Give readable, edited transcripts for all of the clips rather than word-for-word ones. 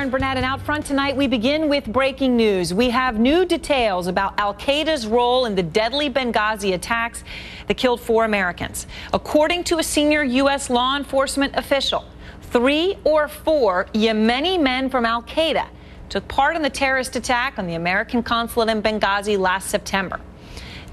Aaron Burnett, and out front tonight, we begin with breaking news. We have new details about al-Qaeda's role in the deadly Benghazi attacks that killed 4 Americans. According to a senior U.S. law enforcement official, 3 or 4 Yemeni men from al-Qaeda took part in the terrorist attack on the American consulate in Benghazi last September.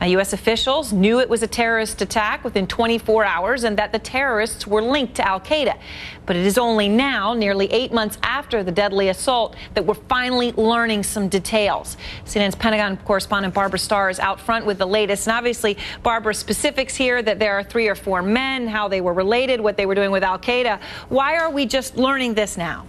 Now, U.S. officials knew it was a terrorist attack within 24 hours and that the terrorists were linked to al-Qaeda. But it is only now, nearly 8 months after the deadly assault, that we're finally learning some details. CNN's Pentagon correspondent Barbara Starr is out front with the latest. And obviously, Barbara, specifics here that there are 3 or 4 men, how they were related, what they were doing with al-Qaeda. Why are we just learning this now?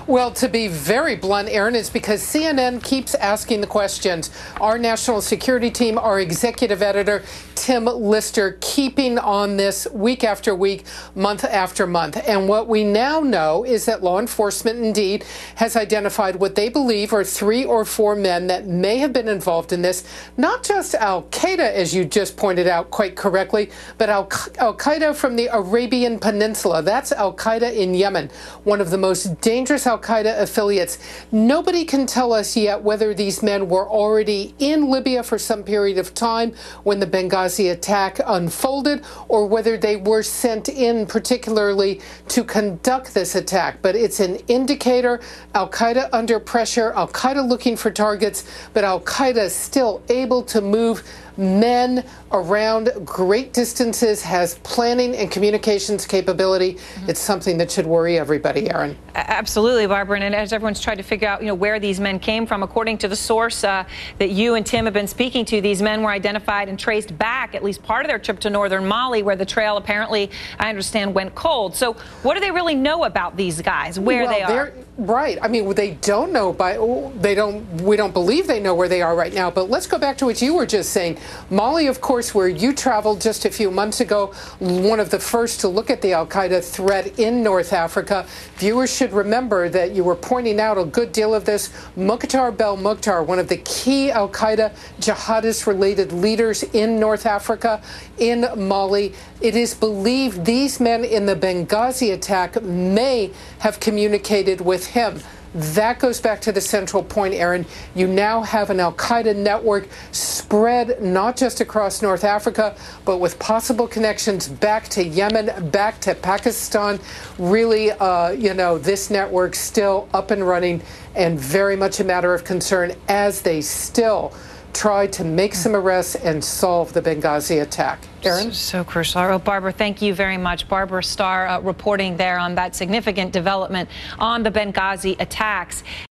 Well, to be very blunt, Aaron, it's because CNN keeps asking the questions. Our national security team, our executive editor, Tim Lister, keeping on this week after week, month after month. And what we now know is that law enforcement indeed has identified what they believe are 3 or 4 men that may have been involved in this. Not just al-Qaeda, as you just pointed out quite correctly, but al-Qaeda from the Arabian Peninsula. That's al-Qaeda in Yemen, one of the most dangerous al-Qaeda affiliates. Nobody can tell us yet whether these men were already in Libya for some period of time when the Benghazi attack unfolded, or whether they were sent in particularly to conduct this attack. But it's an indicator. Al-Qaeda under pressure, Al-Qaeda looking for targets, but Al-Qaeda still able to move men around great distances, has planning and communications capability. It's something that should worry everybody, Aaron. Absolutely, Barbara. And as everyone's tried to figure out, where these men came from, according to the source that you and Tim have been speaking to, these men were identified and traced back at least part of their trip to northern Mali, where the trail apparently, I understand, went cold. So what do they really know about these guys, where they are? Right. I mean, they don't know we don't believe they know where they are right now. But let's go back to what you were just saying. Mali, of course, where you traveled just a few months ago, one of the first to look at the al-Qaeda threat in North Africa. Viewers should remember that you were pointing out a good deal of this. Mukhtar Belmokhtar, one of the key al-Qaeda jihadist-related leaders in North Africa, in Mali. It is believed these men in the Benghazi attack may have communicated with him. That goes back to the central point, Aaron. You now have an al-Qaeda network spread not just across North Africa, but with possible connections back to Yemen, back to Pakistan. Really, this network still up and running and very much a matter of concern as they still try to make some arrests and solve the Benghazi attack. Aaron? So crucial. Well, Barbara, thank you very much. Barbara Starr reporting there on that significant development on the Benghazi attacks.